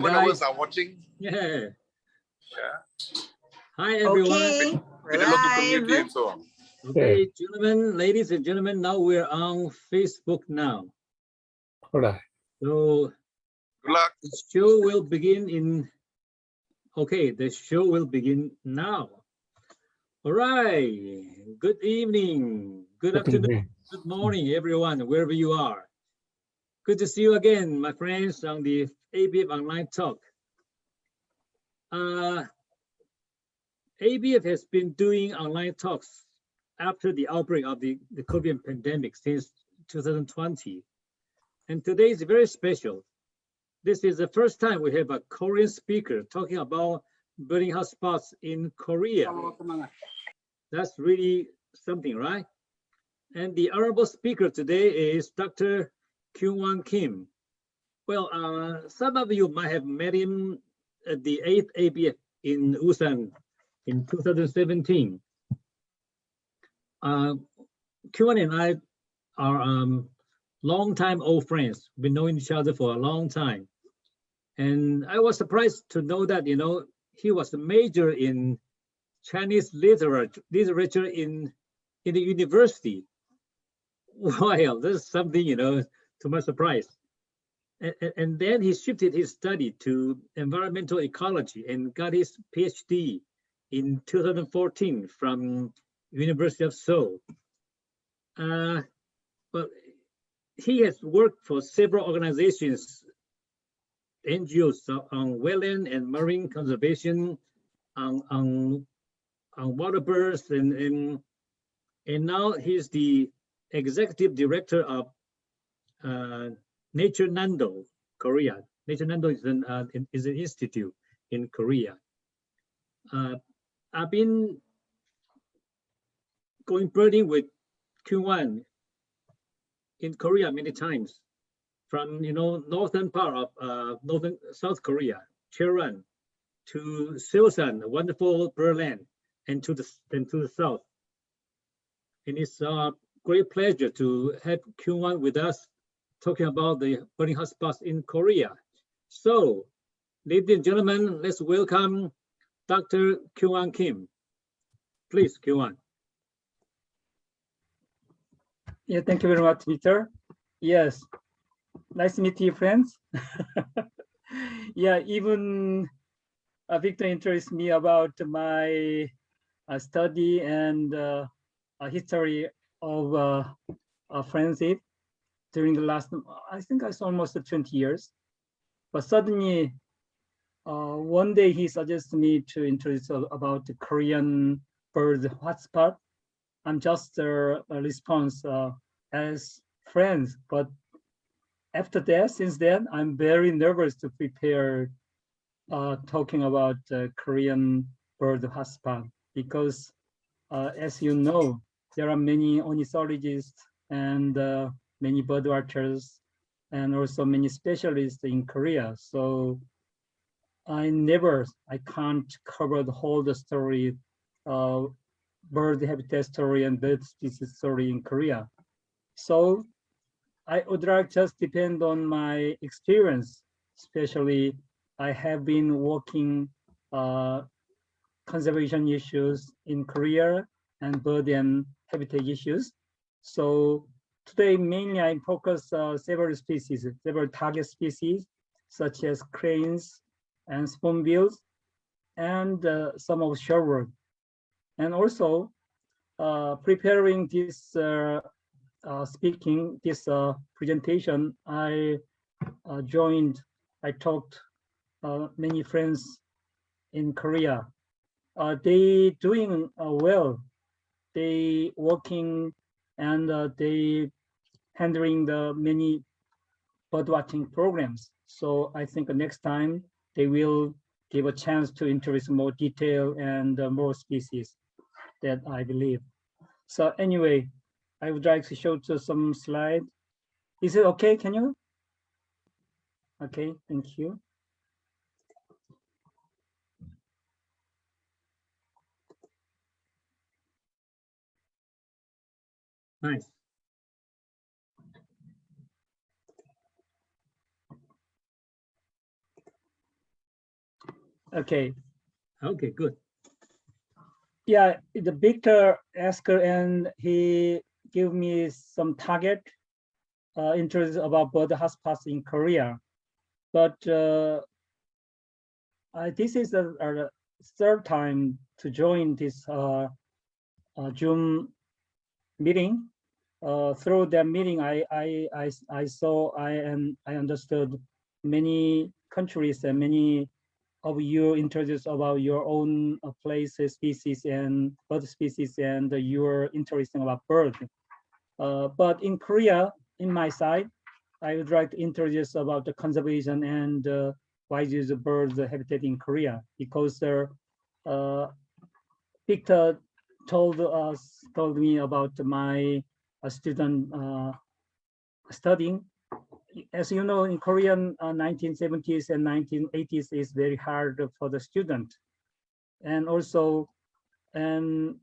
Followers are watching. Yeah. Yeah. Hi, everyone. Okay, With a local community and so on. Okay, gentlemen, ladies and gentlemen, now we're on Facebook now. All right. So Good luck. the show will begin in, okay, the show will begin now. All right, good evening, good afternoon, good morning, everyone, wherever you are. Good to see you again, my friends, on the ABF Online Talk. ABF has been doing online talks after the outbreak of the COVID pandemic since 2020. And today is very special. This is the first time we have a Korean speaker talking about burning hotspots in Korea. That's really something, right? And the honorable speaker today is Dr. Kyungwon Kim. Well, some of you might have met him at the 8th ABF in Ulsan in 2017. Kyungwon and I are long-time old friends. We've been knowing each other for a long time. And I was surprised to know that, you know, he was a major in Chinese literature in the university. Wow, this is something, you know, to my surprise. And then he shifted his study to environmental ecology and got his PhD in 2014 from University of Seoul. But he has worked for several organizations, NGOs on wetland and marine conservation, on water birds, and now he's the executive director of Nature Nando, Korea. Nature Nando is an institute in Korea. I've been going birding with Kyungwon in Korea many times, from northern part of South Korea, Cheonan, to Seosan, a wonderful birdland, and to the south. And it's a great pleasure to have Kyungwon with us, talking about the burning hotspots in Korea. So, ladies and gentlemen, let's welcome Dr. Kyungwon Kim. Please, Kyungwon. Yeah, thank you very much, Victor. Yes, nice to meet you, friends. Yeah, even Victor introduced me about my study and history of friendship during the last, I think it's almost 20 years. But suddenly, one day he suggested me to introduce about the Korean bird hotspot. I'm just a response as friends, but after that, since then, I'm very nervous to prepare talking about Korean bird hotspot, because as you know, there are many ornithologists and many bird watchers and also many specialists in Korea. So I can't cover the whole story, bird habitat story and bird species story in Korea. So I would like just depend on my experience, especially I have been working conservation issues in Korea and bird and habitat issues. So today, mainly I focus several species, several target species, such as cranes and spoonbills, and some of shorebird. And also preparing this presentation, I talked many friends in Korea. They doing well. They working and they handling the many bird watching programs. So I think next time they will give a chance to introduce more detail and more species, that I believe. So anyway, I would like to show to some slide. Is it okay? Can you? Okay, thank you. Nice. Okay. Okay, good. Yeah, the Victor asked and he gave me some target interest about bird hotspots in Korea. But this is the third time to join this Zoom meeting. Through that meeting, I saw I understood many countries and many of you introduced about your own places, species, and bird species, and you're interested about bird. But in Korea, in my side, I would like to introduce about the conservation and why use the birds habitat in Korea, because Victor told me about my student studying. As you know, in Korean 1970s and 1980s is very hard for the student, and also and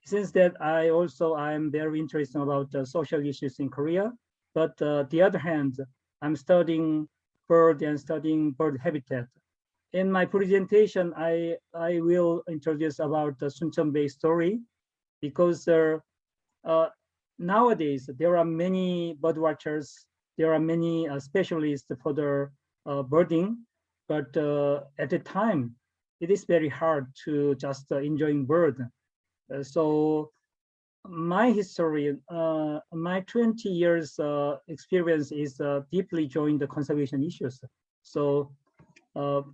since that I'm very interested about social issues in Korea. But the other hand, I'm studying bird and studying bird habitat. In my presentation, I will introduce about the Suncheon Bay story, because uh, nowadays there are many bird watchers, there are many specialists for the birding, but at the time it is very hard to just enjoying bird. So my history, my 20 years experience is deeply joined the conservation issues. So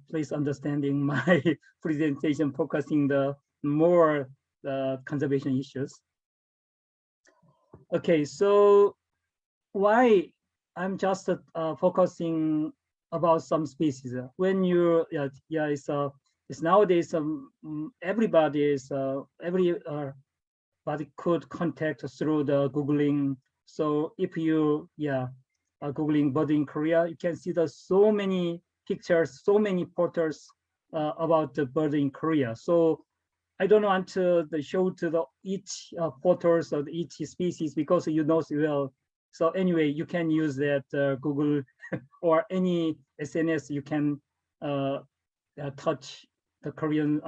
please understanding my presentation focusing the more conservation issues. Okay, so why I'm just focusing about some species. When you, it's nowadays everybody is everybody could contact through the Googling. So if you are Googling bird in Korea, you can see the so many pictures, so many photos about the bird in Korea. So I don't want to show to the each photos of each species, because you know well. So anyway, you can use that Google or any SNS. You can touch the Korean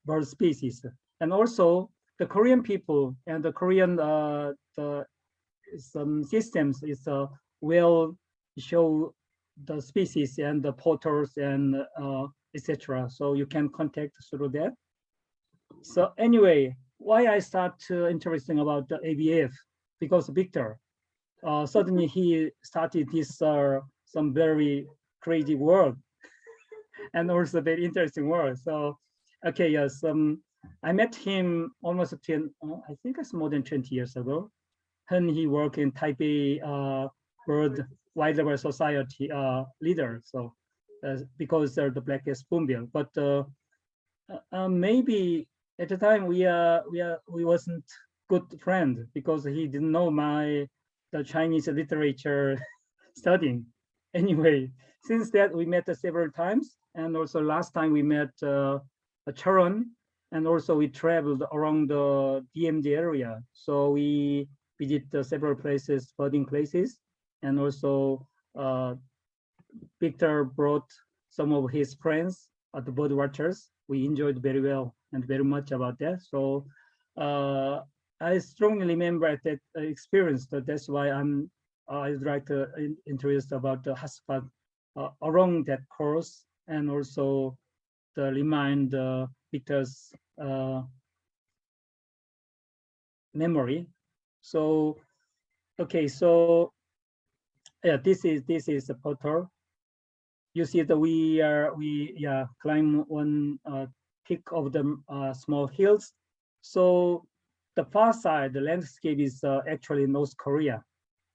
bird species, and also the Korean people and the Korean some systems is will show the species and the photos and etc. So you can contact through that. So anyway, why I start interesting about the ABF, because Victor, suddenly he started this some very crazy work and also very interesting work. So, okay, yes, I met him almost 10, I think it's more than 20 years ago, when he worked in Taipei Bird Wildlife Society leader. So, because they're the blackest spoonbill, but maybe at the time we wasn't good friend, because he didn't know the Chinese literature studying. Anyway, since that we met several times, and also last time we met Charon, and also we traveled around the DMZ area. So we visit several places, birding places, and also Victor brought some of his friends at the bird watchers. We enjoyed very well and very much about that. So I strongly remember that experience. That's why I'd like to introduce about the hotspot along that course, and also to remind Victor's memory. So okay, so yeah, this is the photo. You see that we climb one peak of the small hills. So the far side, the landscape is actually North Korea.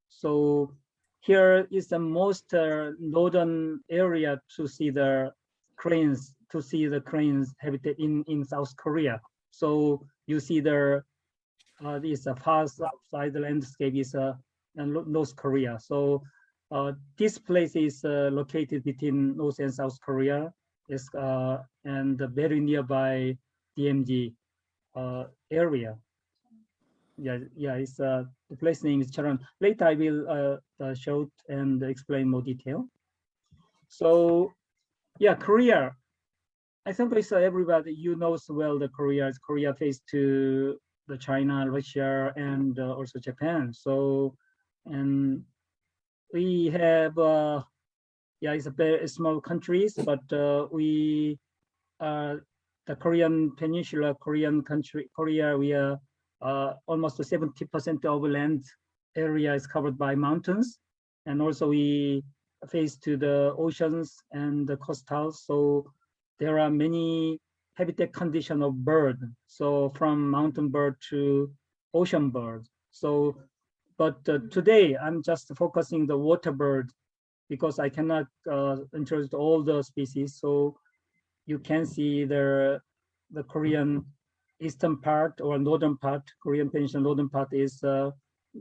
So here is the most northern area to see the cranes, habitat in South Korea. So you see this far side landscape is North Korea. So this place is located between North and South Korea, and very nearby DMZ area. It's the place name is Charan. Later I will show and explain more detail. So Korea. I think it's everybody, you knows well the Korea faced to the China, Russia, and also Japan. So, and we have, yeah, it's a very small countries, but we, the Korean Peninsula, Korean country, Korea, we are almost 70% of land area is covered by mountains. And also we face to the oceans and the coastals. So there are many habitat condition of bird. So from mountain bird to ocean bird. So, but today I'm just focusing the water bird because I cannot introduce all the species. So you can see the Korean eastern part or northern part, Korean Peninsula northern part is a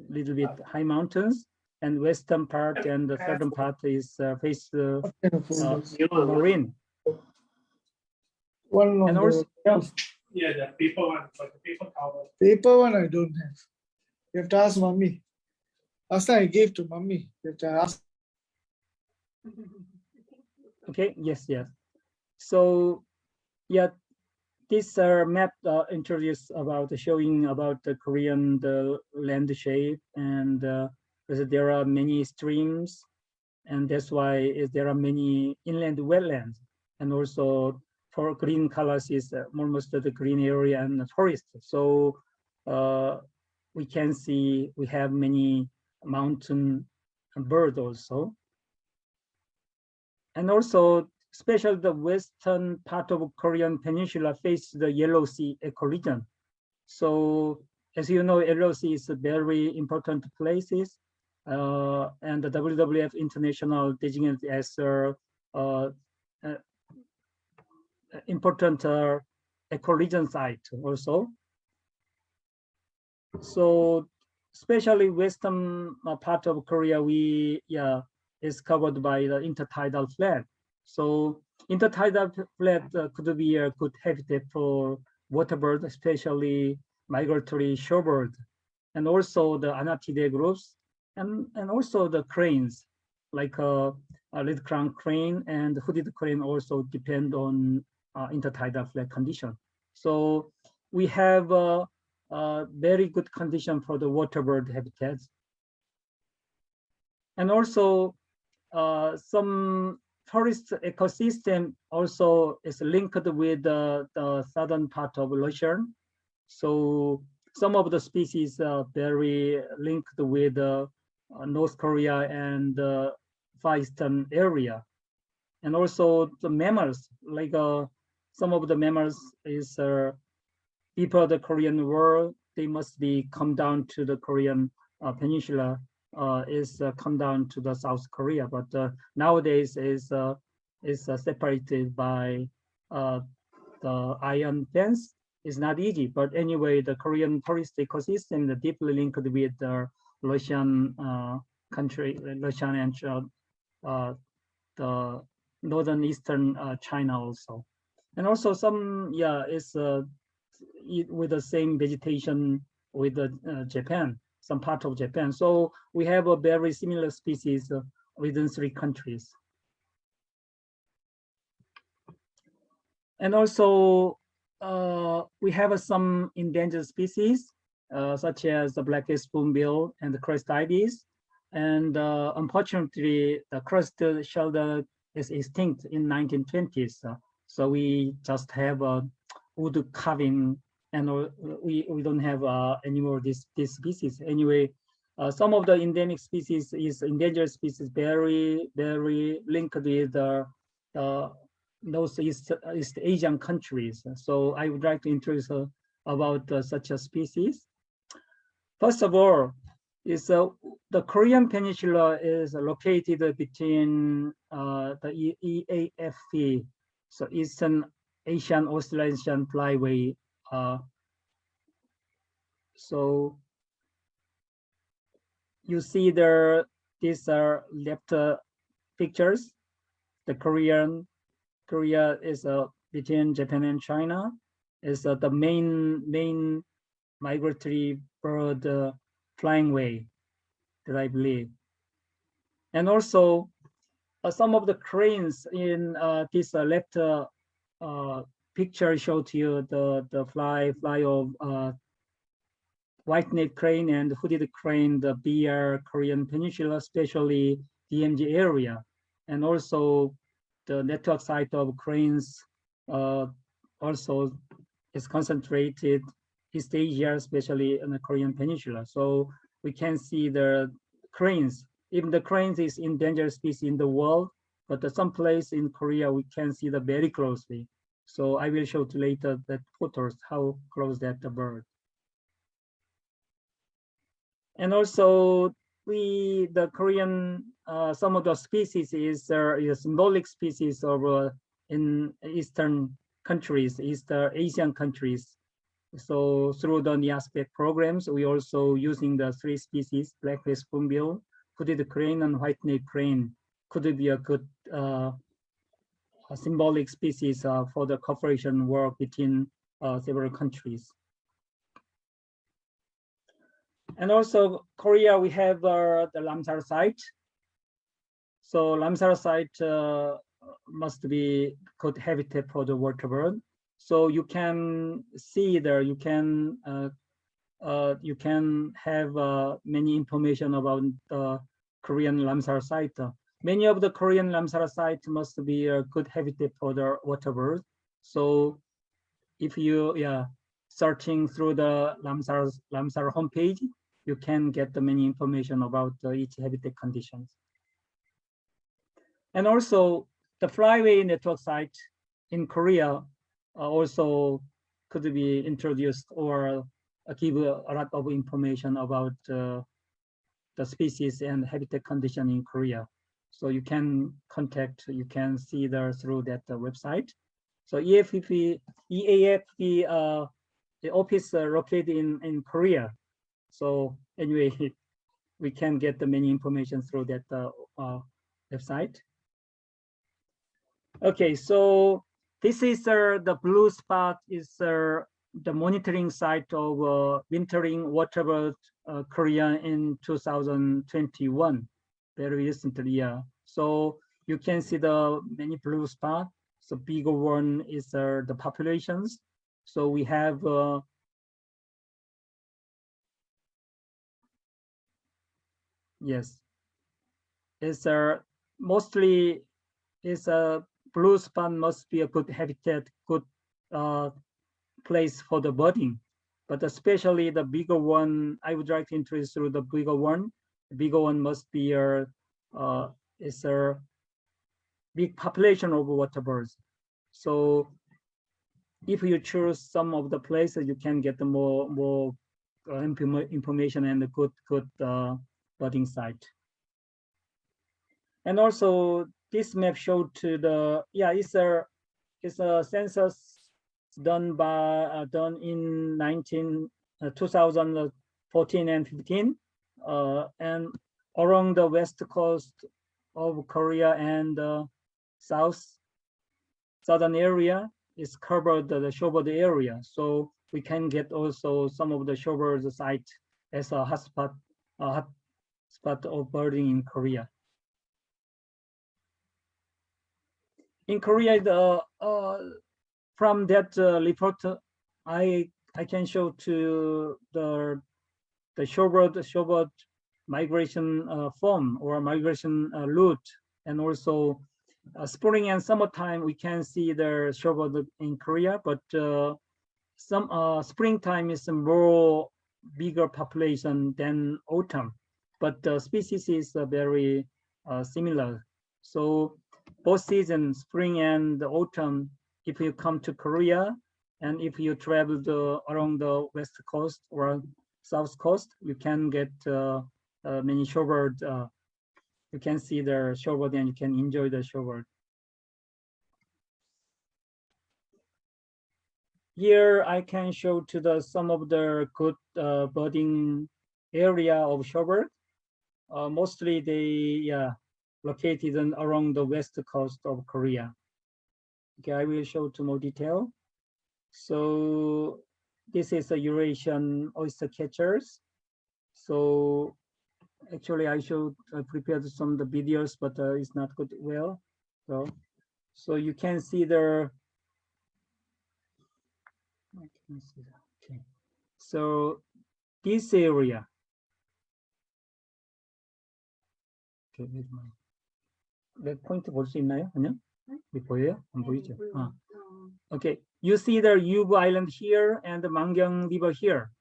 little bit high mountains, and western part and the southern part is face marine. One on And also, yeah, the paper one, but the paper cover. Paper one I don't have. You have to ask mommy. Last time I gave to mommy. You have to ask. okay, yes. So, yeah, this map introduced about showing about the Korean land shape, and there are many streams, and that's why there are many inland wetlands, and also for green colors is almost the green area and the forest. So we can see we have many mountain birds also. And also, especially the western part of Korean Peninsula face the Yellow Sea ecoregion. So as you know, Yellow Sea is a very important places, and the WWF International designated as important ecoregion site also. So especially western part of Korea, is covered by the intertidal flat. So intertidal flat could be a good habitat for water bird, especially migratory shorebird, and also the Anatidae groups, and also the cranes, like a red crown crane and hooded crane also depend on intertidal flat condition. So we have a very good condition for the water bird habitats. And also some forest ecosystem also is linked with the southern part of Russia. So some of the species are very linked with North Korea and Far Eastern area. And also the mammals, like some of the mammals is people of the Korean world, they must be come down to the Korean peninsula, is come down to the South Korea, but nowadays is separated by the iron fence. It's not easy, but anyway, the Korean forest ecosystem is deeply linked with the Russian country, Russian and the northern eastern China also, and also some is with the same vegetation with Japan, some part of Japan. So we have a very similar species within 3 countries. And also we have some endangered species such as the black spoonbill and the crest ibis. And unfortunately, the crested shelter is extinct in 1920s. So we just have a wood carving, and we don't have anymore this species. Anyway, some of the endemic species is endangered species, very linked with those East Asian countries. So I would like to introduce about such a species. First of all, is the Korean Peninsula is located between the EAFP, so Eastern Asian Australasian Flyway. So you see there, these are left pictures. The Korea is between Japan and China, is the main migratory bird flying way that I believe. And also some of the cranes in this left picture showed to you the fly of white-necked crane and hooded crane, the BR Korean Peninsula, especially DMZ area, and also the network site of cranes also is concentrated East Asia, especially in the Korean Peninsula. So we can see the cranes. Even the cranes is endangered species in the world, but some place in Korea we can see them very closely. So I will show you later that photos how close that the bird. And also the Korean some of the species is symbolic species of in Eastern countries, East Asian countries. So through the NIASPEC programs, we also using the 3 species, black-faced spoonbill, hooded crane, and white-necked crane could be a good a symbolic species for the cooperation work between several countries. And also Korea, we have the Ramsar site. So Ramsar site must be good habitat for the water bird. So you can see there, you can have many information about the Korean Ramsar site. Many of the Korean Ramsar sites must be a good habitat for the water bird. So if you searching through the Ramsar homepage, you can get the many information about each habitat conditions. And also the flyway network site in Korea also could be introduced or give a lot of information about the species and habitat condition in Korea. So you can contact, you can see there through that website. So EAFP the office located in Korea. So anyway, we can get the many information through that website. Okay, so this is the blue spot is the monitoring site of wintering waterbird Korea in 2021, very recently. Yeah. So you can see the many blue spots. So bigger one is the populations. So we have yes, it's mostly is a blue spot must be a good habitat, good place for the birding. But especially the bigger one, I would like to introduce through the bigger one. The bigger one must be is a big population of water birds. So if you choose some of the places, you can get the more information and a good birding site. And also this map showed to the it's a census done in 2014 and 15, and along the west coast of Korea and southern area is covered the shorebird area. So we can get also some of the shorebird site as a hotspot of birding in Korea. In Korea, from that report, I can show to the shorebird migration form or migration route, and also spring and summertime we can see the shorebird in Korea, but some springtime is a more bigger population than autumn, but the species is very similar. So both seasons, spring and autumn, if you come to Korea and if you travel along the west coast or south coast, you can get many shorebird. You can see the shorebird and you can enjoy the shorebird. Here I can show to some of the good birding area of shorebird. Mostly they located around the west coast of Korea. Okay, I will show to more detail. So this is a Eurasian oyster catchers. So actually I prepared some of the videos, but it's not good well. So you can see Okay. So this area. Okay, 내 포인트 볼 수 있나요? 아니요? 보여요? 안 보이죠? Okay, you see the Yubu Island here and the Mangyang River here.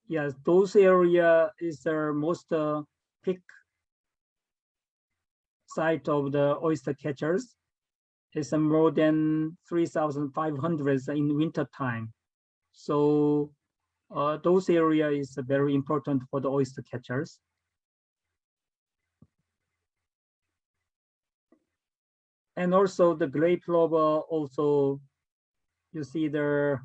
Yes, those area is the most peak site of the oyster catchers. It's more than 3,500 in winter time. So those area is very important for the oyster catchers. And also the gray plover also, you see there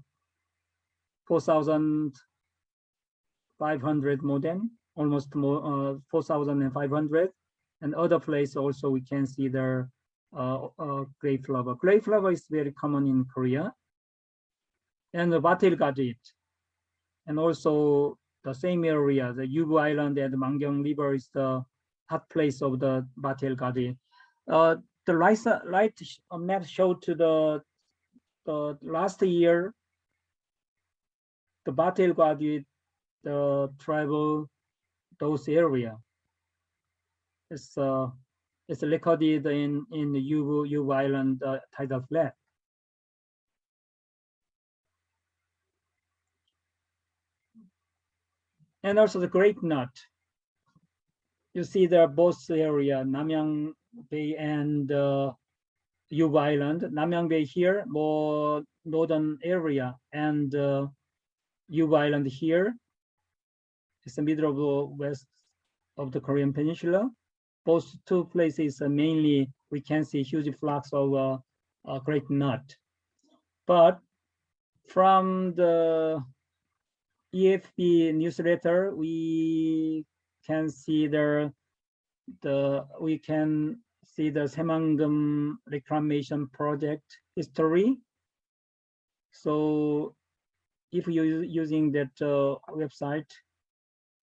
4,500 more than, almost more 4,500. And other place also we can see there gray plover. Gray plover is very common in Korea. And the Batel Gadit. And also the same area, the Yubu Island and the Mangyang River is the hot place of the Batel Gadit. The right map showed to the last year, the Batel Gadit, the travel those area. It's recorded in the Yubu Island tidal flat. And also the Great Knot. You see there both area, Namyang Bay and Yubu Island. Namyang Bay here, more northern area, and Yubu Island here. It's the middle of the west of the Korean Peninsula. Both two places mainly we can see huge flux of Great Knot. But from the EFB newsletter, we can see the Saemangum reclamation project history. So if you're using that website,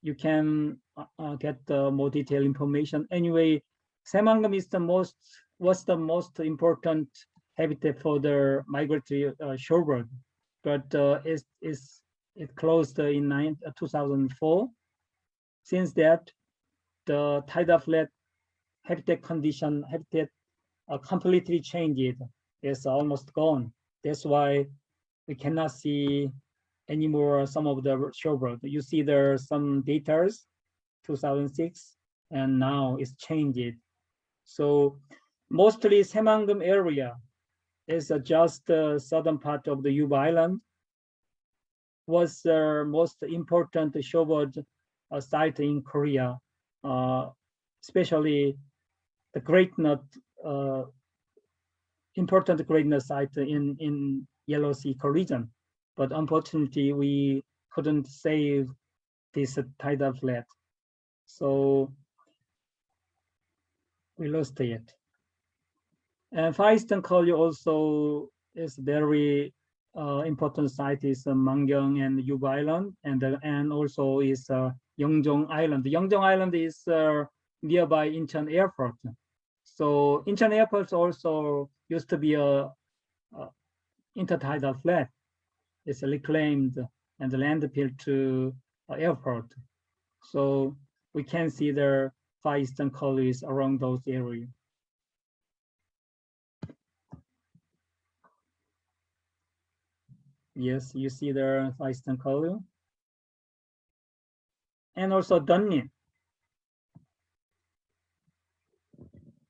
you can get more detailed information. Anyway, Saemangum was the most important habitat for the migratory shorebird, but it closed in 2004. Since that, the tidal flat habitat completely changed. It's almost gone. That's why we cannot see anymore some of the shorebird. You see there are some data, 2006, and now it's changed. So mostly Saemangum area is just the southern part of the Yubu Island, was the most important shorebird site in Korea, especially the Great Knot, important Great Knot site in Yellow Sea ecoregion. But unfortunately, we couldn't save this tidal flat. So we lost it. And Far Eastern Korea also is very important site is Mangyang and Yubu Island, and also is Yeongjong Island. The Yeongjong Island is nearby Incheon Airport. So Incheon Airport also used to be a intertidal flat. It's reclaimed and landfill to airport. So we can see the Far Eastern Koreas around those areas. Yes, you see the Far Eastern Korea. And also Dunnin.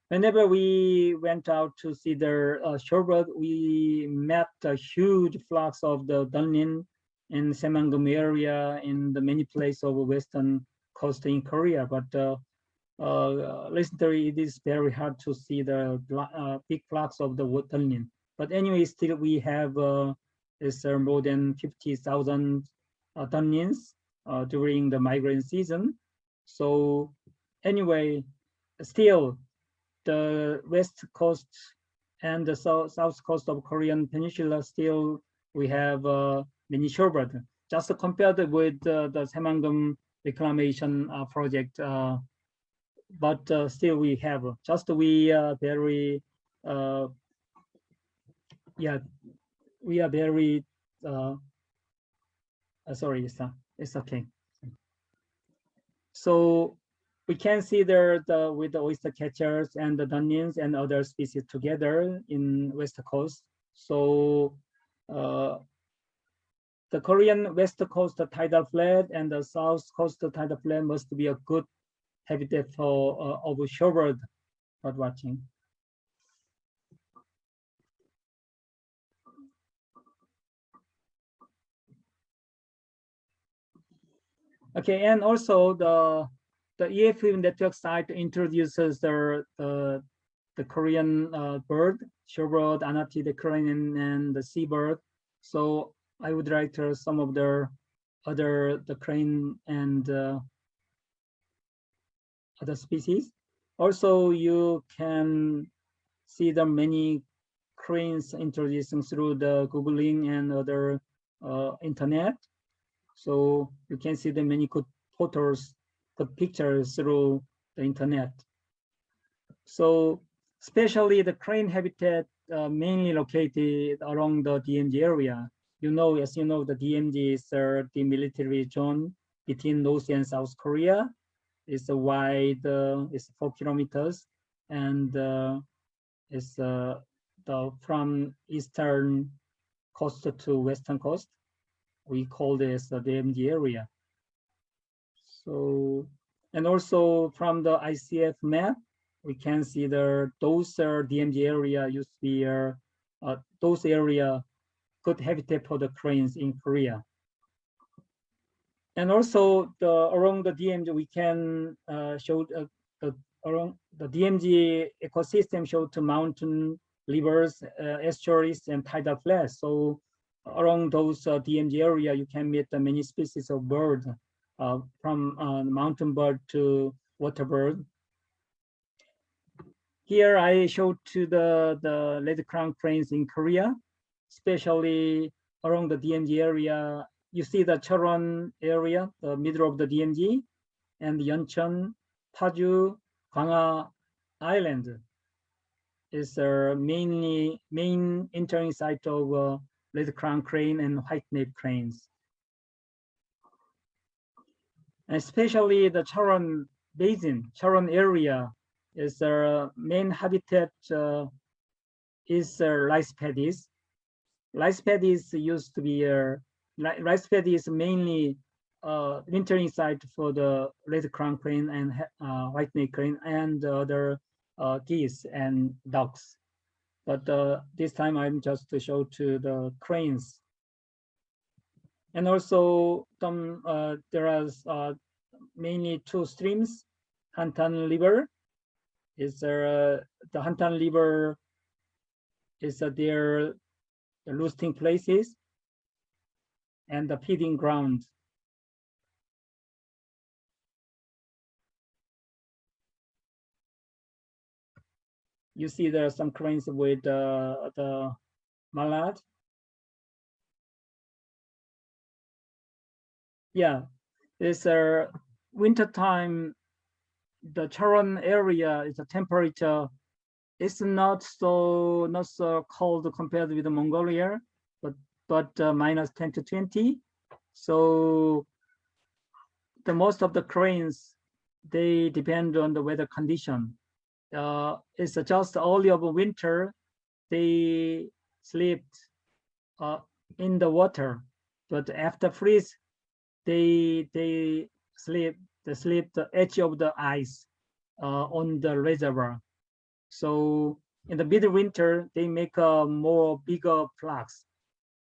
Whenever we went out to see the shorebird, we met a huge flux of the Dunnin in Saemangum area, in the many places of western coast in Korea. But recently, it is very hard to see the big flux of the Dunnin. But anyway, still we have more than 50,000 Dunnins during the migrant season. So anyway, still, the west coast and the south coast of Korean Peninsula, still we have many shorebird. Just compared with the Saemangum reclamation project, but still we have. Just we are very, we are very sorry, it's okay. So we can see there with the oyster catchers and the dungeons and other species together in West Coast. So the Korean West Coast tidal flat and the South Coast tidal flat must be a good habitat for of shorebird bird watching. Okay, and also the EFF network site introduces the Korean bird, shorebird, anati, the Korean and the seabird. So I would like to some of the crane and other species. Also, you can see the many cranes introducing through the Googling and other internet. So you can see the many good photos, good pictures through the internet. So especially the crane habitat mainly located along the DMZ area. You know, as you know, the DMZ is the military zone between North and South Korea. It's wide, it's 4 kilometers, and it's from eastern coast to western coast. We call this the DMZ area. So, and also from the ICF map, we can see those DMZ area used to be those area good habitat for the cranes in Korea. And also around the DMZ, we can show around the DMZ ecosystem show to mountain, rivers, estuaries, and tidal flats. So around those DMZ area, you can meet many species of birds, from mountain bird to water bird. Here I showed to the red crown cranes in Korea, especially around the DMZ area. You see the Cheolwon area, the middle of the DMZ, and Yeoncheon, Paju, Gwangha Island is main entering site of red crown crane and white nape cranes. And especially the Cheolwon basin, Cheolwon area is main habitat is rice paddies. Rice paddies used to be rice paddy is mainly wintering site for the red crown crane and white nape crane and other geese and ducks. But this time I'm just to show to the cranes. And also some there are mainly two streams. Hantan River is the Hantan River is their roosting places and the feeding ground. You see there are some cranes with the mallard. Yeah, it's a winter time. The Cheolwon area is a temperature. It's not so cold compared with the Mongolia, but minus 10 to 20. So the most of the cranes, they depend on the weather condition. It's just early of winter, they sleep in the water, but after freeze, they sleep the edge of the ice on the reservoir. So in the midwinter, they make more bigger flocks.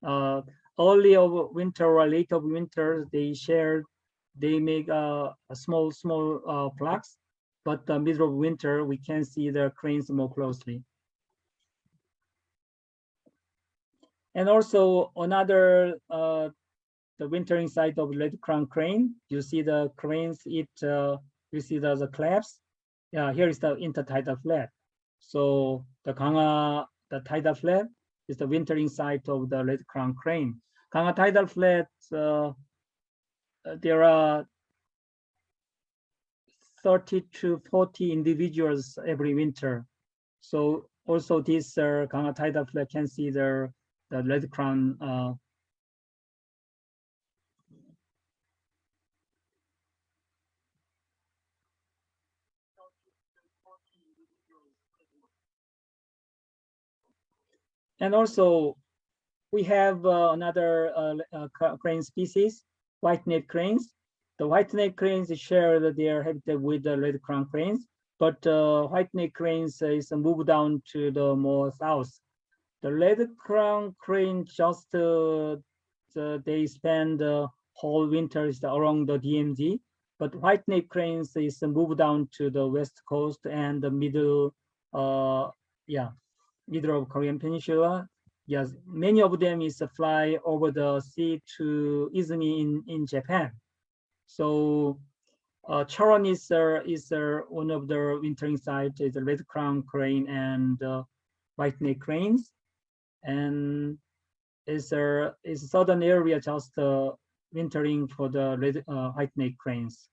Early of winter or late of winter, they make a small flocks. But the middle of winter, we can see the cranes more closely. And also another the wintering site of red crown crane. You see the cranes eat. You see the crabs. Yeah, here is the intertidal flat. So the Gwangha, the tidal flat is the wintering site of the red crown crane. Gwangha tidal flat. There are 30 to 40 individuals every winter. So also this Gwangha tidal flat can see the red crown And also, we have another crane species, white-necked cranes. The white-necked cranes share their habitat with the red crown cranes, but white-necked cranes is moved down to the more south. The red crown crane just they spend the whole winters along the DMZ, but white-necked cranes is moved down to the west coast and the middle, middle of Korean Peninsula. Yes, many of them is fly over the sea to Izumi in Japan. So Charon is one of the wintering sites, is the red crown crane and white-necked cranes, and is a southern area just wintering for the red white-necked cranes.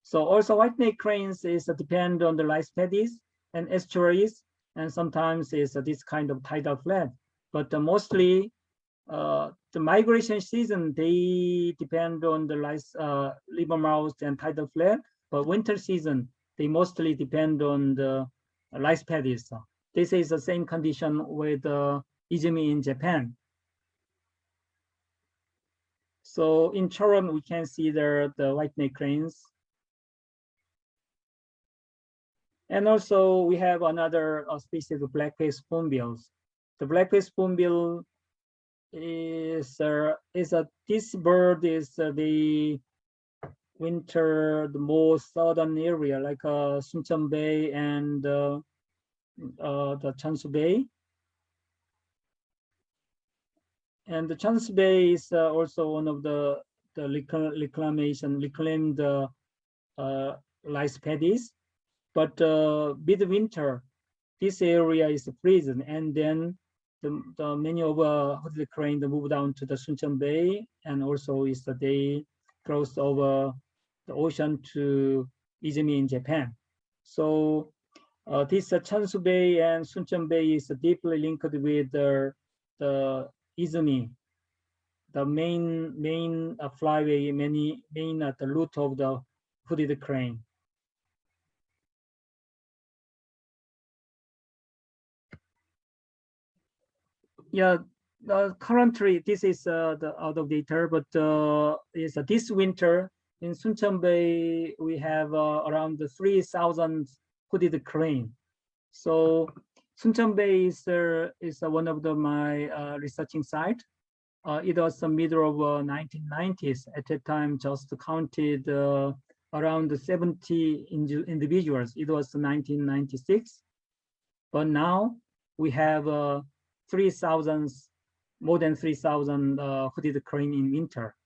So also white-necked cranes is depend on the rice paddies and estuaries, and sometimes is this kind of tidal flood. But mostly the migration season, they depend on the rice, river mouth and tidal flood. But winter season, they mostly depend on the rice paddies. This is the same condition with Izumi in Japan. So in Choron, we can see the white-necked cranes. And also we have another species of black-faced spoonbills. The black-faced spoonbill is this bird is the winter the most southern area like Suncheon Bay and the Cheonsu Bay. And the Cheonsu Bay is also one of the reclaimed rice paddies. But midwinter, this area is freezing, and then the many of hooded crane move down to the Suncheon Bay, and also is that they cross over the ocean to Izumi in Japan. So this Cheonsu Bay and Suncheon Bay is deeply linked with the Izumi, the main flyway, main at the route of the hooded crane. Yeah, currently this is the out of data, but is this winter in Suncheon Bay we have around 3,000 hooded crane. So Suncheon Bay is one of my researching site. It was the middle of 1990s. At that time, just counted around 70 individuals. It was 1996, but now we have 3,000, more than 3,000 hooded crane in winter.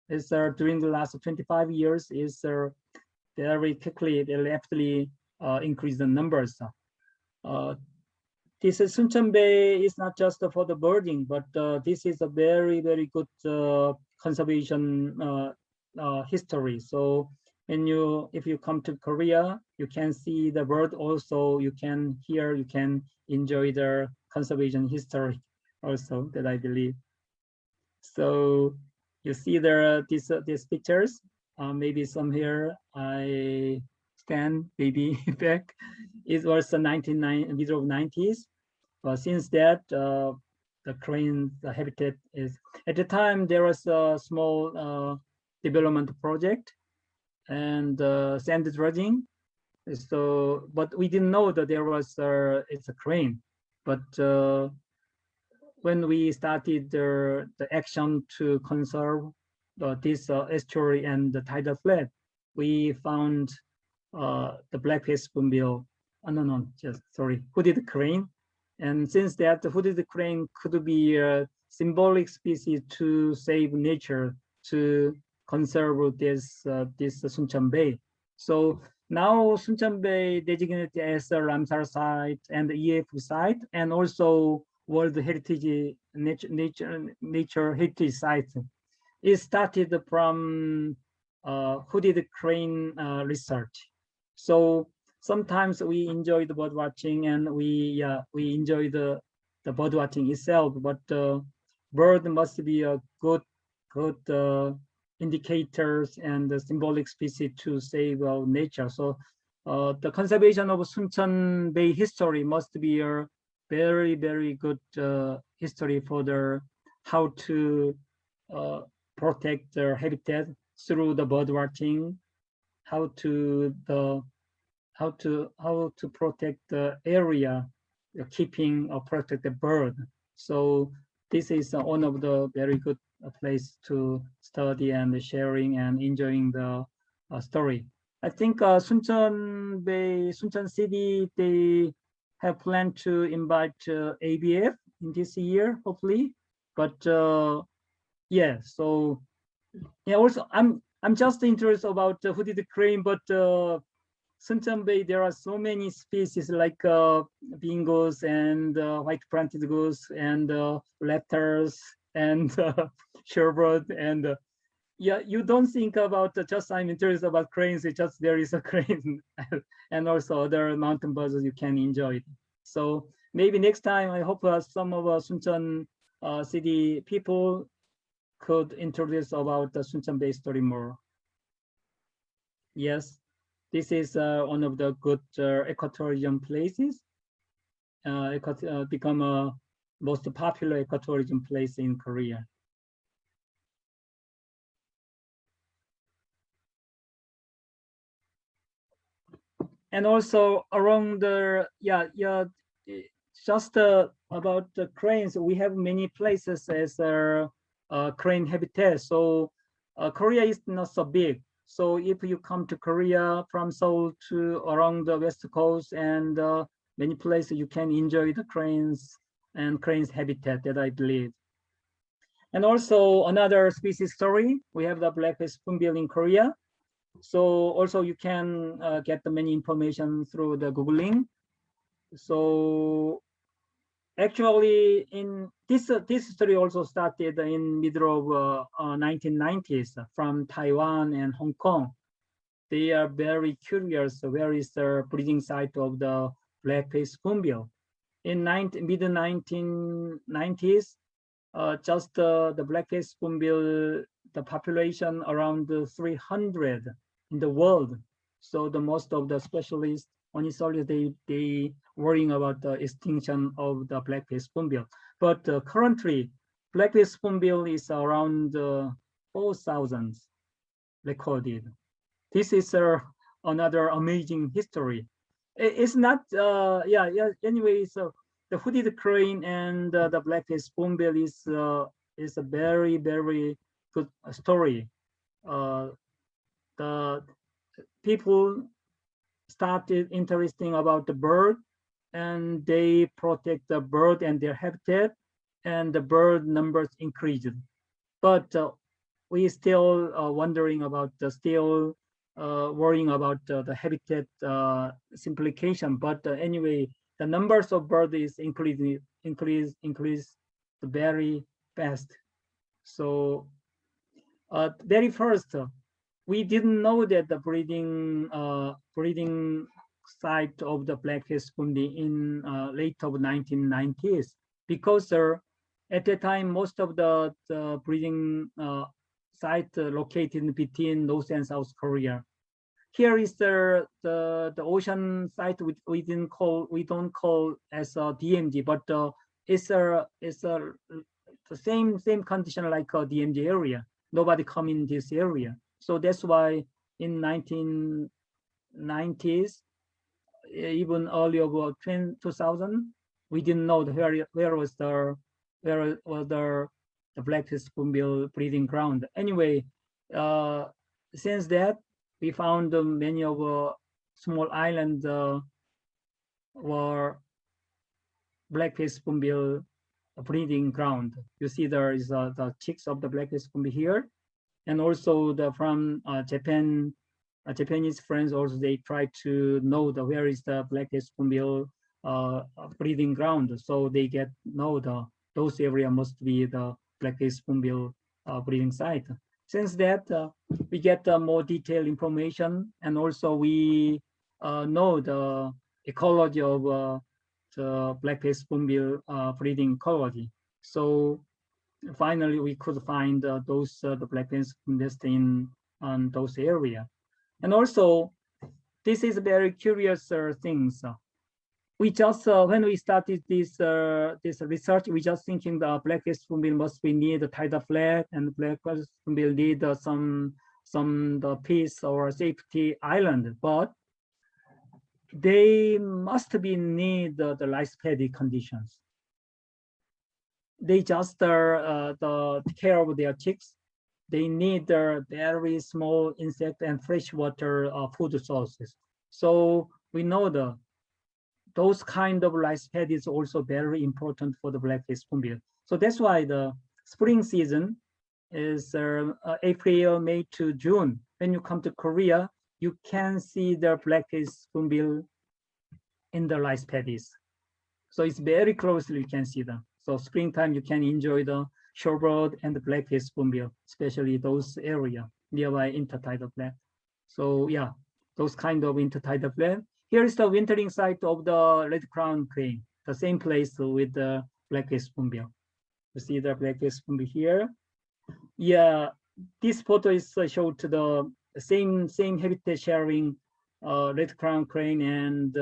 It's during the last 25 years is very quickly, they rapidly increase the numbers. This is Suncheon Bay is not just for the birding, but this is a very, very good conservation history. So if you come to Korea, you can see the bird also, you can hear, you can enjoy the conservation history also that I believe. So you see there these pictures, maybe some here I stand maybe back. It was the middle of 90s. But since that, the crane, the habitat is, at the time there was a small development project and sand dredging. So, but we didn't know that there was it's a crane. But when we started the action to conserve this estuary and the tidal flood, we found the black-faced spoonbill. Hooded crane. And since that, the hooded crane could be a symbolic species to save nature, to conserve this Suncheon Bay. So now Suncheon Bay designated as a Ramsar site and EF site, and also World Heritage Nature Heritage Site. It started from hooded crane research. So sometimes we enjoy the bird watching, and we enjoy the bird watching itself. But bird must be a good indicators and the symbolic species to save nature. So the conservation of Suncheon Bay history must be very good history for the how to protect their habitat through the bird watching, how to protect the area, keeping or protect the bird. So this is one of the very good place to study and sharing and enjoying the story. I think Suncheon City, they have planned to invite ABF in this year, hopefully. But yeah, so yeah. Also, I'm just interested about hooded crane, but Suncheon Bay, there are so many species like bingos and white-fronted goose and letters and shorebird and yeah, you don't think about just I'm interested about cranes. It's just there is a crane and also other mountain birds you can enjoy. So maybe next time I hope some of Suncheon city people could introduce about the Suncheon Bay story more. Yes, this is one of the good ecotourism places. Become a most popular ecotourism place in Korea. And also around the just about the cranes, we have many places as crane habitat. So Korea is not so big. So if you come to Korea from Seoul to around the west coast and many places, you can enjoy the cranes and cranes habitat that I believe. And also another species story, we have the black-faced spoonbill in Korea. So also you can get the many information through the Googling. So actually in this story also started in middle of 1990s from Taiwan and Hong Kong. They are very curious where is the breeding site of the black-faced spoonbill. In mid 1990s, just the black-faced spoonbill, the population around 300 in the world. So the most of the specialists ornithologists, they worrying about the extinction of the black-faced spoonbill. But currently, black-faced spoonbill is around 4,000 recorded. This is another amazing history. It's not, anyway, so the hooded crane and the black-faced spoonbill is a very good story. The people started interesting about the bird, and they protect the bird and their habitat, and the bird numbers increased. But we still wondering about still worrying about the habitat simplification. But anyway, the numbers of birds is increase very fast. So very first, we didn't know that the breeding site of the black-faced spoonbill in late of 1990s, because at the time most of the breeding site located between North and South Korea. Here is the ocean site we don't call as a DMZ, but it's the same condition like a DMZ area. Nobody come in this area. So that's why in 1990s, even earlier about 2000, we didn't know where was the black-faced spoonbill breeding ground. Anyway, since that, we found many of small islands were black-faced spoonbill breeding ground. You see there is the chicks of the black-faced spoonbill here. And also from Japan, Japanese friends also, they try to know where is the black-faced spoonbill breeding ground. So they know those area must be the black-faced spoonbill breeding site. Since that, we get more detailed information, and also we know the ecology of the black-faced spoonbill breeding ecology. So finally, we could find the black-faced nest in those areas. And also, this is very curious things. we just when we started this this research, we just thinking the black spoonbill must be near the tidal flat, and black spoonbill need some the peace or safety island, but they must be need the rice paddy conditions. They just the care of their chicks. They need very small insect and freshwater food sources. So we know those kind of rice paddy is also very important for the black-faced spoonbill. So that's why the spring season is April, May to June. When you come to Korea, you can see the black-faced spoonbill in the rice paddies. So it's very closely you can see them. So springtime you can enjoy the shorebird and the black-faced spoonbill, especially those area nearby intertidal flat. So yeah, those kind of intertidal flat. Here is the wintering site of the red crown crane, the same place with the black-faced spoonbill. You see the black-faced spoonbill here. Yeah, this photo is showed to the same habitat sharing red crown crane and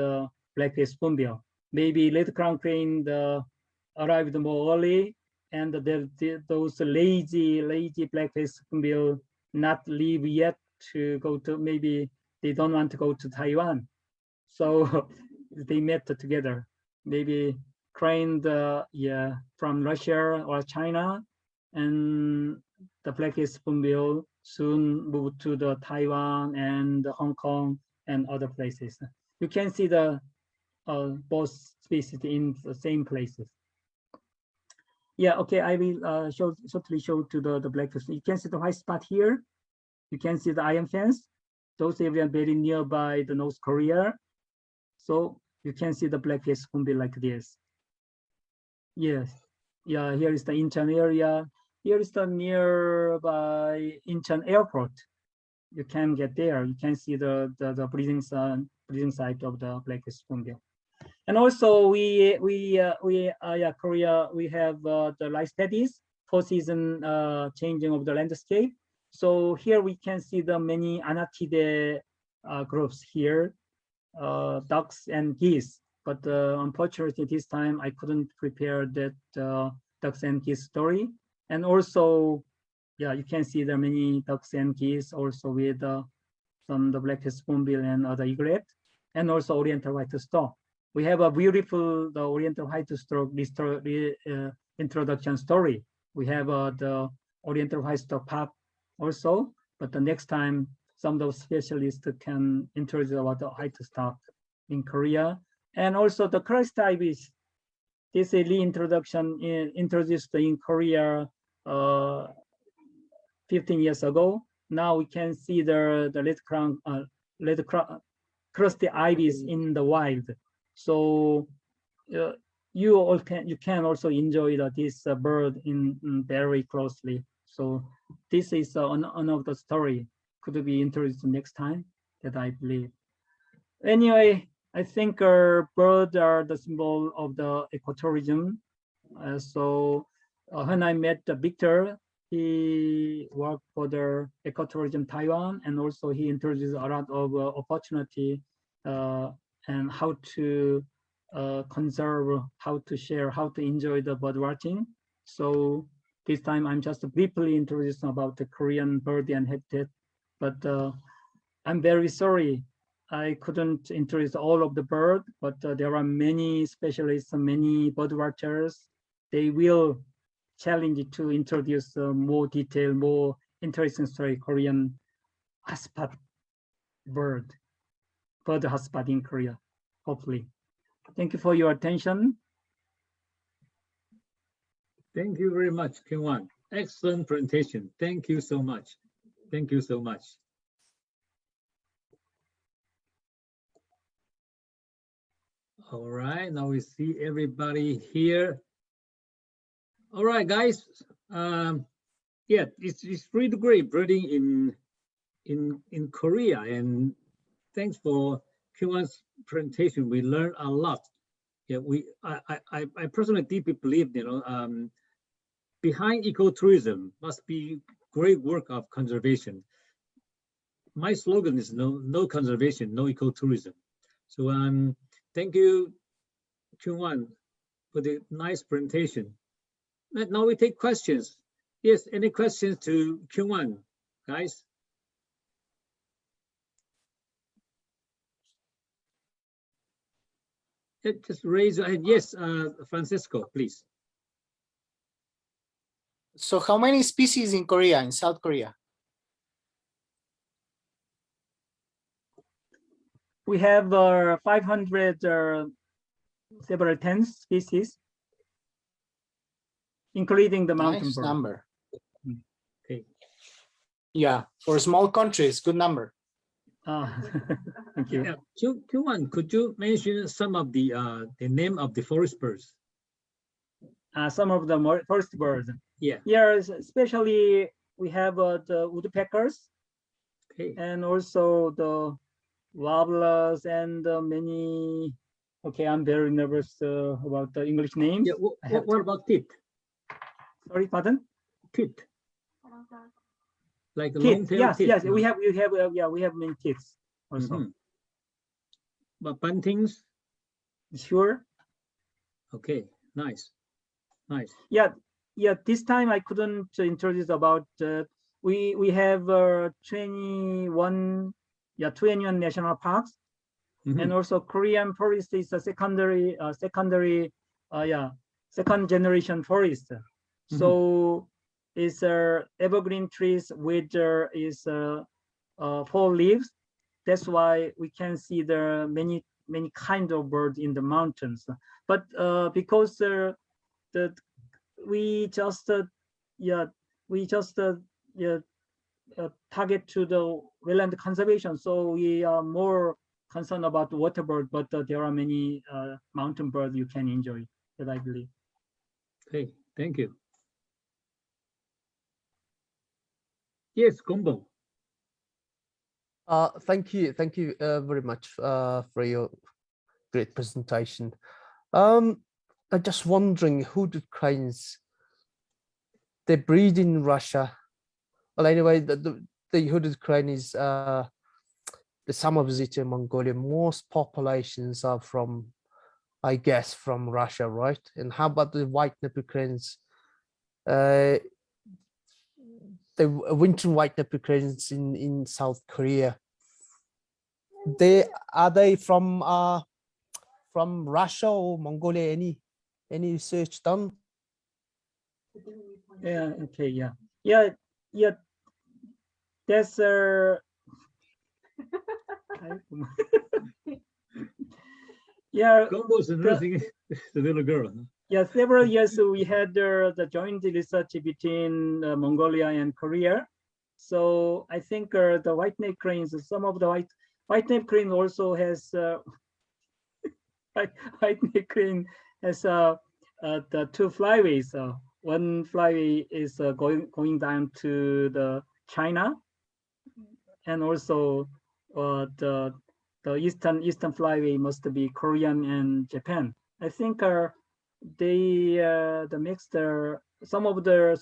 black-faced spoonbill. Maybe red crown crane arrived more early, and those lazy black-faced spoonbill not leave yet to go to, maybe they don't want to go to Taiwan. So they met together. Maybe crane from Russia or China, and the black-faced spoonbill soon moved to the Taiwan and Hong Kong and other places. You can see the both species in the same places. Yeah, okay, I will shortly show to the black-faced. You can see the white spot here. You can see the iron fence. Those areas very nearby the North Korea. So you can see the black-faced spoonbill like this. Yes, yeah, here is the Incheon area. Here is the nearby Incheon airport. You can get there. You can see the breeding site of the black-faced spoonbill. And also Korea, we have the rice paddies for season changing of the landscape. So here we can see the many Anatidae groups here, ducks and geese. But unfortunately this time I couldn't prepare that ducks and geese story. And also, yeah, you can see the many ducks and geese also with some the black-faced spoonbill and other egret, and also Oriental white stork. We have a beautiful the Oriental white stork introduction story. We have the Oriental white stork pop also, but the next time some of those specialists can introduce about the white stork in Korea. And also the crest ibis. This is a reintroduction introduced in Korea 15 years ago. Now we can see the red crusty ibis in the wild. So you can also enjoy this bird in very closely. So this is one of the story could be introduced next time that I believe. Anyway, I think birds are the symbol of the ecotourism. So when I met Victor, he worked for the ecotourism Taiwan, and also he introduced a lot of opportunity and how to conserve, how to share, how to enjoy the bird watching. So this time I'm just briefly introducing about the Korean bird and habitat, but I'm very sorry I couldn't introduce all of the bird, but there are many specialists, many bird watchers. They will challenge to introduce more detailed, more interesting story, Korean hotspot bird hotspot in Korea, hopefully. Thank you for your attention. Thank you very much, Kyungwon. Excellent presentation. Thank you so much. Thank you so much. All right, now we see everybody here. All right, guys. Yeah, it's really great breeding in Korea, and thanks for Kyungwon's presentation. We learned a lot. Yeah, I personally deeply believe, behind ecotourism must be great work of conservation. My slogan is no conservation, no ecotourism. So thank you Kyungwon for the nice presentation. Now we take questions. Yes, any questions to Kyungwon, guys? Just raise your hand. Yes, Francisco, please. So how many species in Korea, in South Korea? We have 500 several tens species, including the mountain Nice bird. number. Okay. Yeah, for small countries, good number. Thank you. Yeah, Kyungwon, could you mention some of the name of the forest birds? Some of the forest birds. Yeah. Yes, especially we have the woodpeckers, Okay. and also the warblers and many. Okay, I'm very nervous about the English names. Yeah. What about tit? Sorry, pardon. Tit. Like a Tit. long tail Yes, tit. yes, we have yeah, we have many tits also. Mhm. But buntings? Sure. Okay, nice. Nice. Yeah, this time I couldn't introduce about we have 21 national parks. Mhm. And also Korean forest is a second generation forest. So it's evergreen trees with is 4 leaves. That's why we can see the many kind of birds in the mountains. But because we just target to the wetland conservation, so we are more concerned about water bird, but there are many mountain birds you can enjoy, that I believe. Okay, thank you. Yes, Gombo. Thank you very much for your great presentation. I'm just wondering, hooded cranes, they breed in Russia. Well, anyway, the hooded crane is the summer visitor in Mongolia. Most populations are from, I guess, from Russia, right? And how about the white-necked cranes? The winter white-necked cranes in South Korea. Are they from Russia or Mongolia? Any research done? Yeah. Okay. Yeah. That's yeah. Gombo's nursing the little girl. Yeah, several years we had the joint research between Mongolia and Korea. So I think the white-necked cranes, some of the white-necked crane also has white-necked crane has the 2 flyways. One flyway is going down to the China, and also the eastern flyway must be Korean and Japan. I think they mixed some of the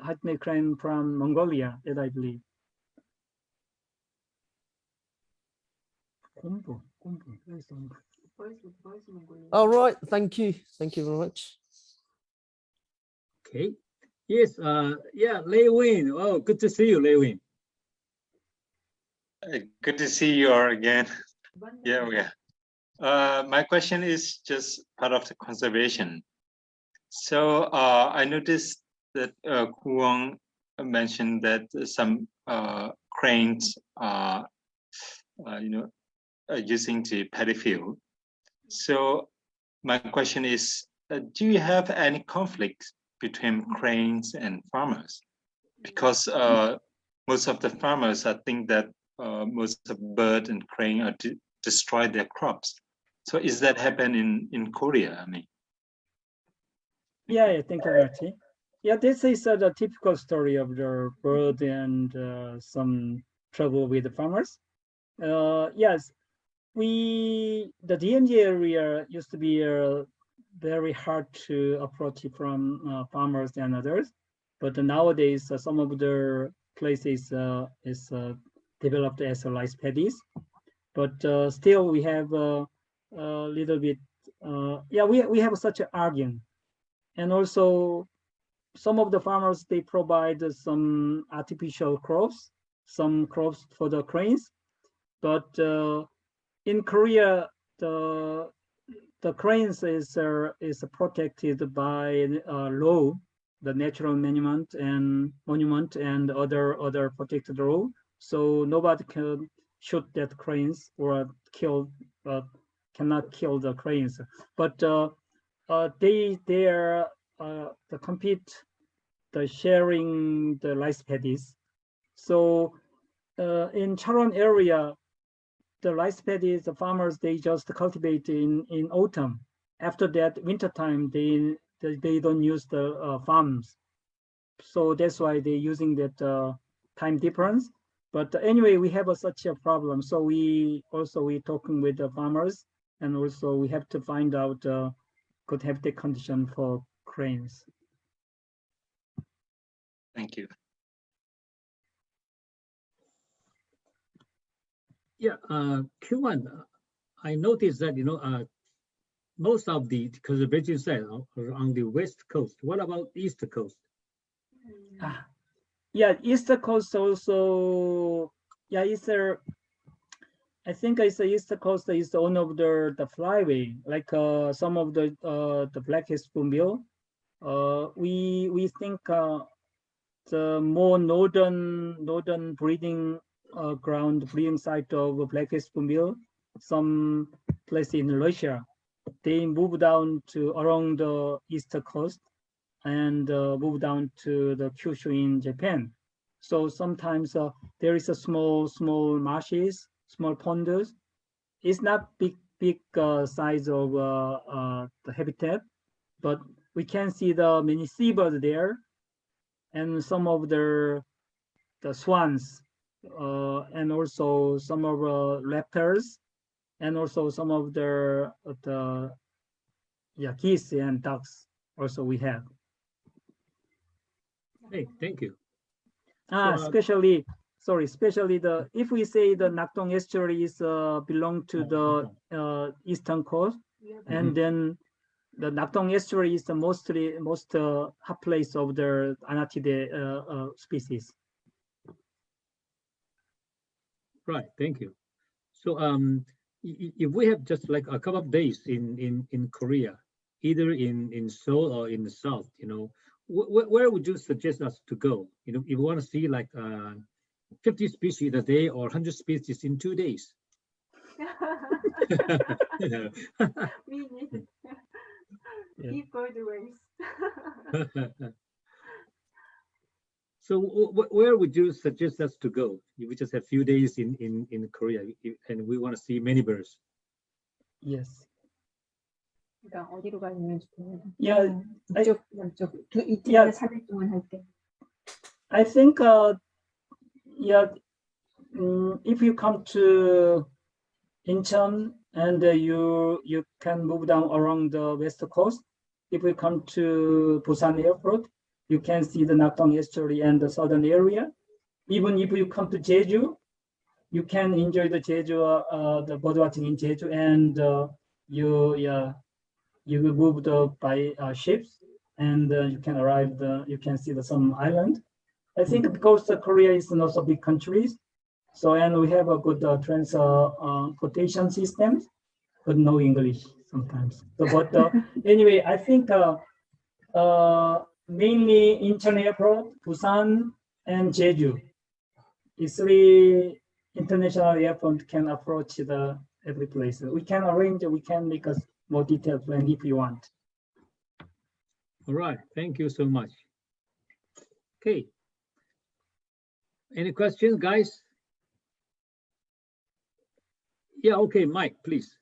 white-necked crane from Mongolia, that I believe. All right, thank you very much. Okay. Yes, yeah, Lei Win. Oh, good to see you, Lei Win. Good to see you all again. Yeah. My question is just part of the conservation. So I noticed that Kuang mentioned that some cranes are, using the paddy field. So my question is, do you have any conflict between cranes and farmers? Because most of the farmers, I think that most of bird and crane are destroy their crops. So is that happen in Korea? I mean. Yeah, thank you, Archie. Yeah, this is the typical story of the bird and some trouble with the farmers. Yes, the DMZ area used to be very hard to approach from farmers and others, but nowadays some of the places is developed as rice paddies, but still we have a little bit yeah, we have such an argument. And also some of the farmers, they provide some artificial crops, some crops for the cranes. But in Korea, the cranes is protected by law, the natural monument and other protected law. So nobody can shoot that cranes or cannot kill the cranes. But they are the compete the sharing the rice paddies. So in Charon area, the rice paddies, the farmers, they just cultivate in autumn. After that, wintertime, they don't use the farms. So that's why they're using that time difference. But anyway, we have such a problem. So we talking with the farmers, and also we have to find out good habitat condition for cranes. Thank you. Yeah, Kyungwon, I noticed that, most of the conservation sites are on the west coast. What about east coast? Yeah, east coast also. Yeah, I think it's the east coast is one of the flyway, like some of the black spoonbill. We think the more northern breeding breeding site of black spoonbill, some place in Russia, they move down to along the east coast and move down to the Kyushu in Japan. So sometimes there is a small marshes, small ponds. It's not big size of the habitat, but we can see the many seabirds there, and some of the swans, and also some of raptors, and also some of the geese and ducks. Also we have. Hey, thank you. Especially if we say the Nakdong estuary is belong to the eastern coast, and then the Nakdong estuary is the most hot place of the Anatide species. Right, thank you. So if we have just like a couple of days in Korea, either in Seoul or in the south, where would you suggest us to go? If you want to see like 50 species a day or 100 species in 2 days. We need deep bird waves. So where would you suggest us to go? If we just have a few days in Korea and we want to see many birds. Yes. 그러니까 어디로 가면 좋나요? Yeah. 이쪽 남쪽 이틀이나 3일 동안 할 때. I think if you come to Incheon and you can move down along the west coast. If you come to Busan airport, you can see the Nakdong estuary and the southern area. Even if you come to Jeju, you can enjoy the Jeju, the bird watching in Jeju, and you will move by ships, and you can arrive. You can see some island. I think because Korea is not so big countries, and we have a good transportation system, but no English sometimes. So, but anyway, I think mainly Incheon Airport, Busan, and Jeju. These three international airports can approach every place. We can arrange. We can make a more detailed plan if you want. All right, thank you so much. Okay. Any questions, guys? Yeah, okay, Mike, please.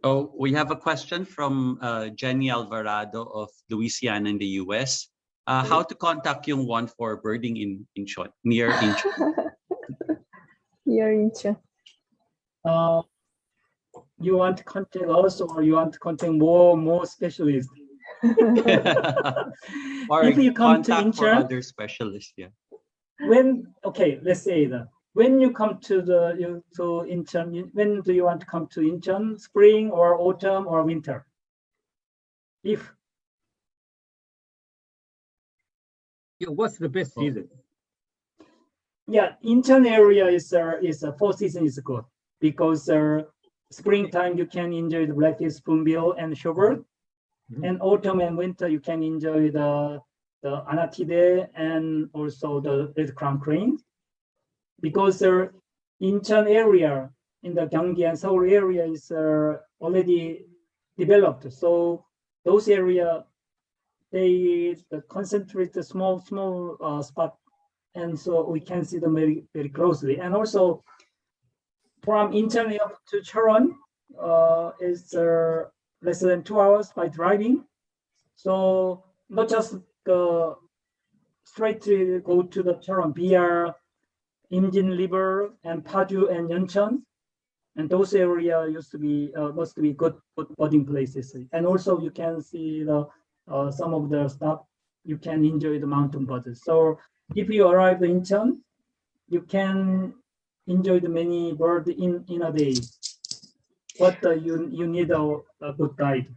Oh, we have a question from Jenny Alvarado of Louisiana in the US. How to contact Kyungwon for birding in Incheon, near Incheon? Near Incheon. You want to contact us, or you want to contact more specialists? Or if you come to contact for Incheon, other specialists, yeah. let's say that when you come to Incheon, when do you want to come to Incheon? Spring or autumn or winter? Yeah, what's the best season? Yeah, Incheon area is fall season is good because springtime you can enjoy the blackfish, spoonbill, and shorebird, and autumn and winter you can enjoy the anatide and also the red crown crane. Because Incheon area in the Gyeonggi and Seoul area is already developed, so those area they concentrate the small spot, and so we can see them very closely. And also from Incheon to Cheon is less than 2 hours by driving. So not just straight to go to the Cheon via Imjin River and Paju and Yeoncheon, and those areas used to be must be good boarding places. And also you can see the some of the stuff. You can enjoy the mountain birds. So if you arrive in Incheon, you can enjoy the many birds in a day. But you need a good guide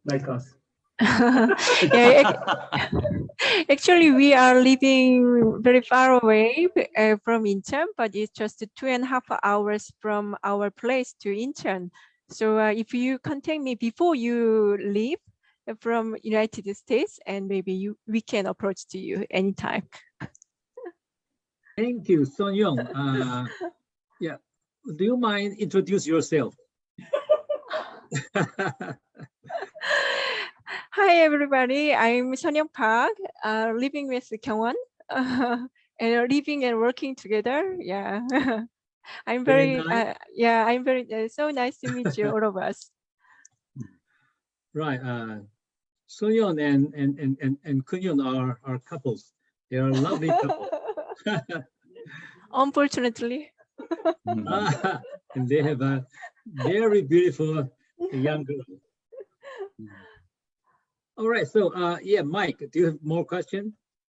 like us. Actually, we are living very far away from Incheon, but it's just 2.5 hours from our place to Incheon. So if you contact me before you leave from United States, and maybe we can approach to you anytime. Thank you, Son Young. Yeah, do you mind introduce yourself? Hi, everybody. I'm Son Young Park, living with Kyungwon, and living and working together. Yeah, I'm Very very, nice. yeah, I'm very, so nice to meet you, all of us. Right. Son Young and Kun Young are couples. They are a lovely couple. Unfortunately. And they have a very beautiful young girl. All right, so yeah, Mike, do you have more questions?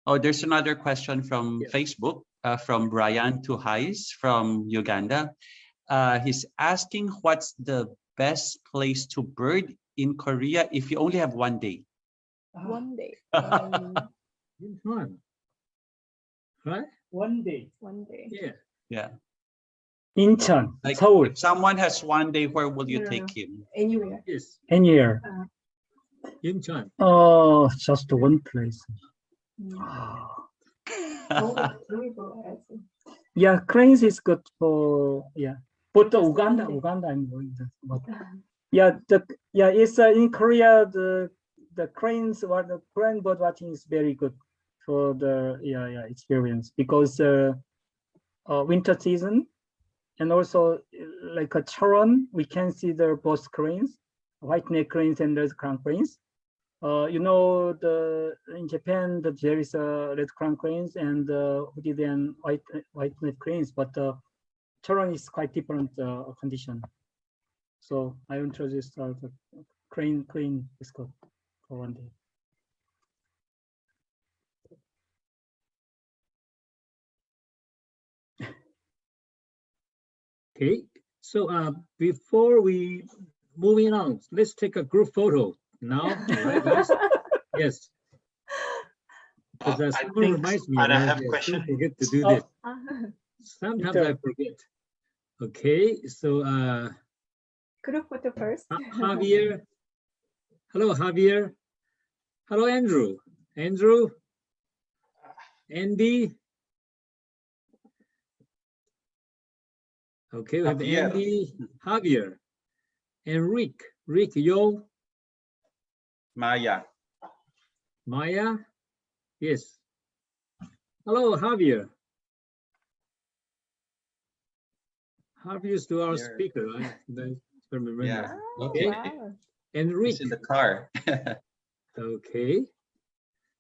Oh, there's another question from Facebook from Brian Tuhais from Uganda. He's asking what's the best place to bird in Korea if you only have 1 day? 1 day. Fun. Right? 1 day. 1 day. Yeah. Yeah. Incheon, Like Seoul, if someone has 1 day, where will you take him? Anywhere. Yes. anywhere. Incheon. Oh, just one place. Yeah, cranes is good for but Uganda I'm going to. But it's in Korea the cranes the crane bird watching is very good for the experience because winter season, and also like a Cheon we can see the both cranes, white neck cranes and red crown cranes. In Japan there is red crown cranes and hooded and white neck cranes, but Cheon is quite different condition. So I introduced the crane is good for 1 day. Okay, so before we moving on, let's take a group photo now, right, guys? Yes. Because I someone think reminds me, I right? have a Yes, question. don't forget to do this. Sometimes I forget. Okay, so Group photo first. Javier. Hello, Javier. Hello, Andrew. Andrew. Andy. Okay, we have Javier. Andy, Javier, and Rick. Rick, yo. Maya. Maya. Yes. Hello, Javier. Javier's to our speaker, right? Yeah. Okay. Wow. And Rick. He's in the car. Okay.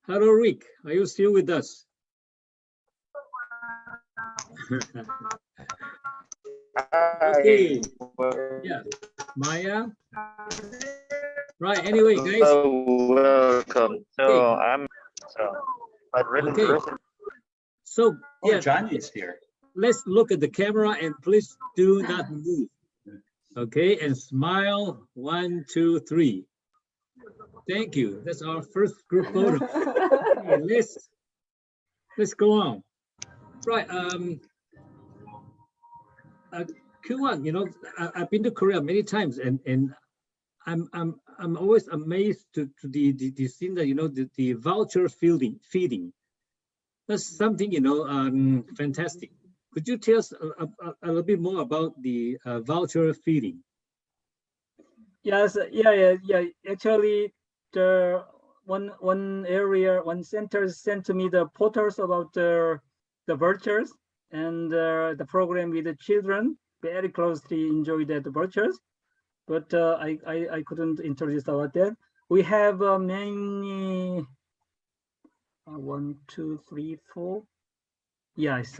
Hello, Rick. Are you still with us? Okay. Yeah. Maya. Right. Anyway, guys. Welcome. So Okay. I'm so I'd written Okay. So Oh, yeah. Johnny is here. let's look at the camera and please do not move. Okay, and smile. 1, 2, 3. Thank you. That's our first group photo. Okay, let's go on. Right. Kyungwon, you know, I've been to Korea many times, and I'm always amazed to the scene that, you know, the voucher feeding. That's something, you know, fantastic. Could you tell us a little bit more about the voucher feeding? Yes, yeah. Actually, the one center sent to me the photos about the vouchers, and the program with the children very closely enjoyed the vouchers. But I couldn't introduce about that. We have many 1, 2, 3, 4. Yes,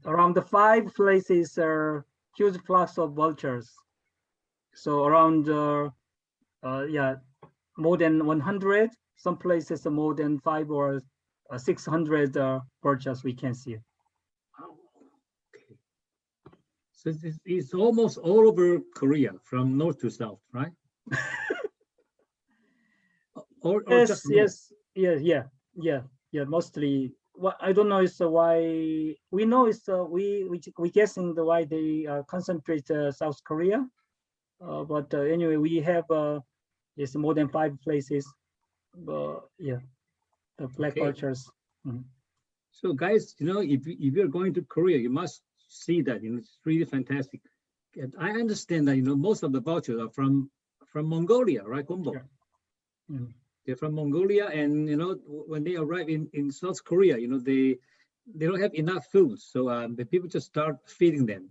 around the 5 places are huge flocks of vultures. So around more than 100. Some places are more than 5 or 600 vultures we can see. Okay. So it's almost all over Korea, from north to south, right? or Yes, just north? yeah. Mostly. What I don't know is why we know is we guessing the why they concentrate South Korea, but anyway we have it's more than 5 places. Yeah, the black vultures. So guys, you know, if you're going to Korea, you must see that. You know, it's really fantastic. And I understand that, you know, most of the vultures are from Mongolia, right, Gombo? Yeah. They're from Mongolia, and you know, when they arrive in South Korea, you know, they don't have enough food, so the people just start feeding them.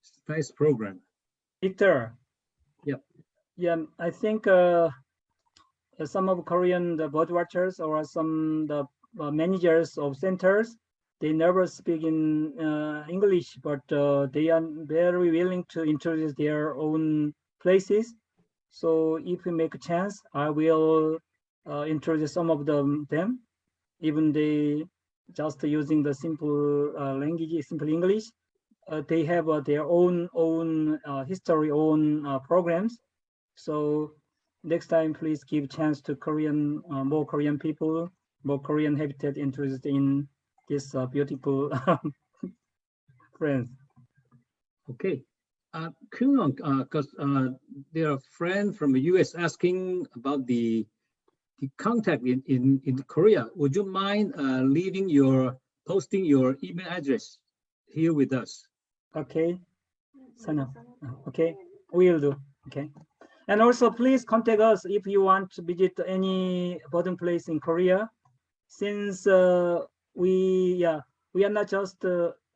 It's a nice program. Victor. Yep. Yeah, I think some of Korean bird watchers or some the managers of centers, they never speak in English, but they are very willing to introduce their own places. So if we make a chance, I will introduce some of them, even they just using the simple language, simple English. They have their own history, own programs. So next time, please give chance to Korean, more Korean people, more Korean habitat interested in this beautiful friends. Okay. Kyungwon, because there are friends from the US asking about the contact in Korea. Would you mind posting your email address here with us? Okay. Okay, we'll do. Okay. And also please contact us if you want to visit any birthing place in Korea. Since we are not just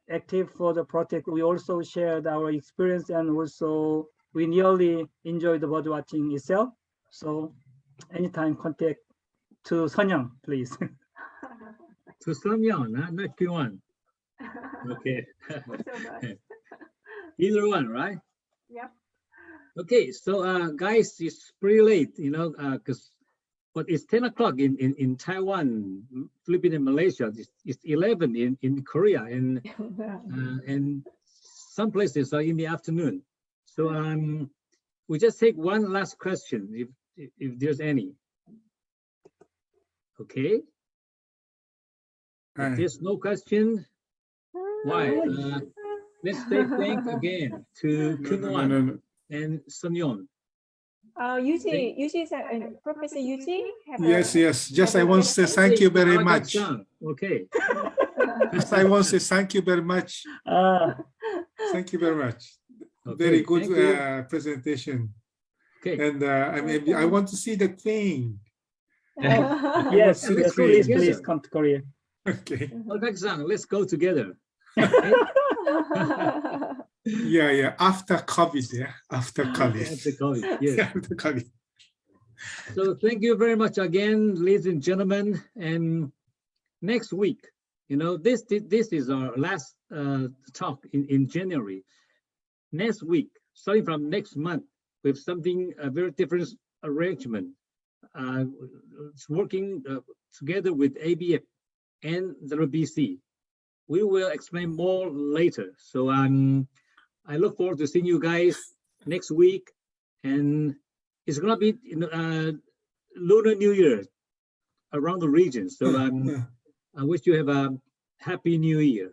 active for the project, we also shared our experience, and also we nearly enjoyed the bird watching itself. So anytime contact to Seonyoung, please. To Seonyoung, not Kyungwon. Okay. Either one, right? Yep. Okay, so guys, it's pretty late, you know, because it's 10 o'clock in Taiwan, Philippines, and Malaysia. It's 11 in Korea, and some places are in the afternoon. So we just take one last question, if there's any. Okay. If there's no question, why? Let's say thanks again to Kyungwon and Seonyoung. Professor Yuji. Yes. Just I want to say thank you very much. Okay. Just I want to say thank you very much. Thank you very much. Okay, Very good presentation. Okay. And I want to see the thing. Yes, please come to Korea. Okay. Okak-san, let's go together. Yeah. After COVID, After COVID. After COVID, yes. After COVID. So thank you very much again, ladies and gentlemen. And next week, you know, this is our last talk in January. Next week, starting from next month, we have something a very different arrangement. It's working together with ABF and the BC. we will explain more later. So I look forward to seeing you guys next week, and it's gonna be Lunar New Year around the region. So I wish you have a happy New Year.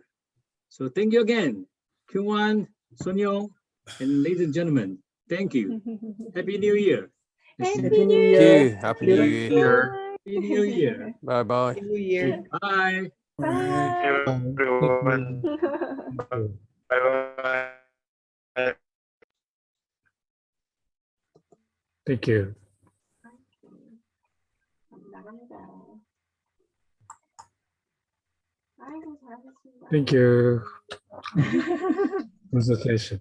So thank you again, Kyungwon, Sonyoung, and ladies and gentlemen. Thank you. Happy New Year. Happy New Thank Year. you. Happy New Year. Happy New Year. Bye bye. New Year. Bye. Everyone. Bye bye. Thank you. Thank you. Presentation.